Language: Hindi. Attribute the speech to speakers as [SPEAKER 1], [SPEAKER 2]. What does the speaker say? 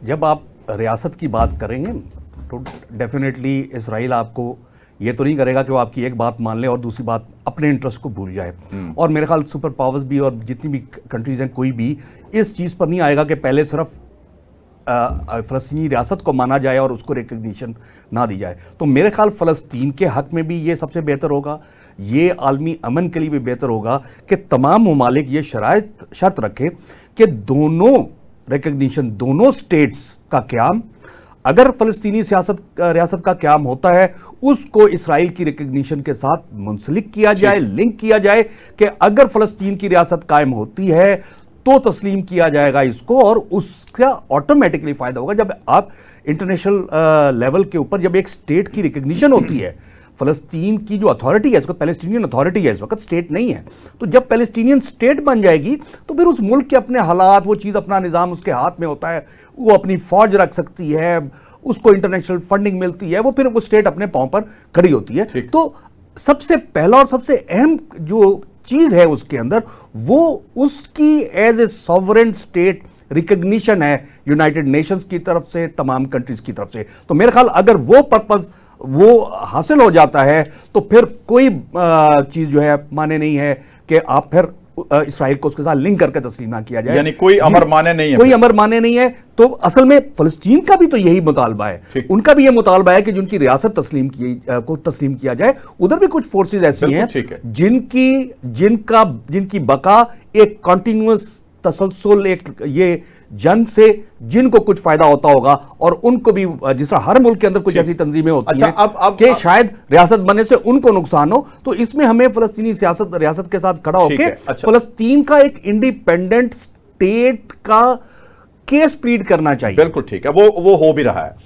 [SPEAKER 1] जब आप रियासत की बात करेंगे तो डेफिनेटली इसराइल आपको ये तो नहीं करेगा कि वो आपकी एक बात मान ले और दूसरी बात अपने इंटरेस्ट को भूल जाए। और मेरे ख्याल सुपर पावर्स भी और जितनी भी कंट्रीज हैं कोई भी इस चीज़ पर नहीं आएगा कि पहले सिर्फ फ़लस्तीनी रियासत को माना जाए और उसको रिकग्निशन ना दी जाए। तो मेरे ख्याल फ़लस्तीन के हक़ में भी ये सबसे बेहतर होगा, ये आलमी अमन के लिए भी बेहतर होगा कि तमाम ममालिक ये शर्त रखें कि दोनों रिकग्निशन, दोनों स्टेट्स का क़याम, अगर फ़लस्तीनी रियासत का क़याम होता है उसको इसराइल की रिकग्निशन के साथ मुंसलिक किया जाए, लिंक किया जाए कि अगर फ़लस्तीन की रियासत कायम होती है तो तस्लीम किया जाएगा इसको और उसका ऑटोमेटिकली फ़ायदा होगा। जब आप इंटरनेशनल लेवल के ऊपर जब एक स्टेट की रिकग्निशन होती है, फ़लस्तीन की जो अथॉरिटी है, इसको पैलेस्टीनियन अथॉरिटी है, इस वक्त स्टेट नहीं है, तो जब पैलेस्टीनियन स्टेट बन जाएगी तो फिर उस मुल्क के अपने हालात, वो चीज़, अपना निज़ाम उसके हाथ में होता है, वो अपनी फ़ौज रख सकती है, उसको इंटरनेशनल फंडिंग मिलती है, वो फिर वो स्टेट अपने पांव पर खड़ी होती है। तो सबसे पहला और सबसे अहम जो चीज़ है उसके अंदर वो उसकी as a sovereign state recognition है यूनाइटेड नेशंस की तरफ से, तमाम कंट्रीज की तरफ से। तो मेरे ख्याल अगर वो पर्पस वो हासिल हो जाता है तो फिर कोई चीज़ जो है माने नहीं है कि आप फिर इसराइल को उसके साथ लिंक करके तस्लीम ना किया जाए,
[SPEAKER 2] यानी कोई अमर माने नहीं है,
[SPEAKER 1] कोई अमर माने नहीं है। तो असल में फ़लस्तीन का भी तो यही मुतालबा है, उनका भी यह मुतालबा है कि जिनकी रियासत तस्लीम किया जाए। उधर भी कुछ फोर्सेस ऐसी हैं जिनकी बका एक कॉन्टिन्यूअस तसलसल, एक ये जंग से जिनको कुछ फायदा होता होगा और उनको भी, जिस तरह हर मुल्क के अंदर कुछ ऐसी तंजीमें होती हैं कि शायद रियासत बनने से उनको नुकसान हो, तो इसमें हमें फ़लस्तीनी रियासत के साथ खड़ा होकर फ़लस्तीन का एक इंडिपेंडेंट स्टेट का केस प्लीड करना चाहिए।
[SPEAKER 2] बिल्कुल ठीक है, वो हो भी रहा है।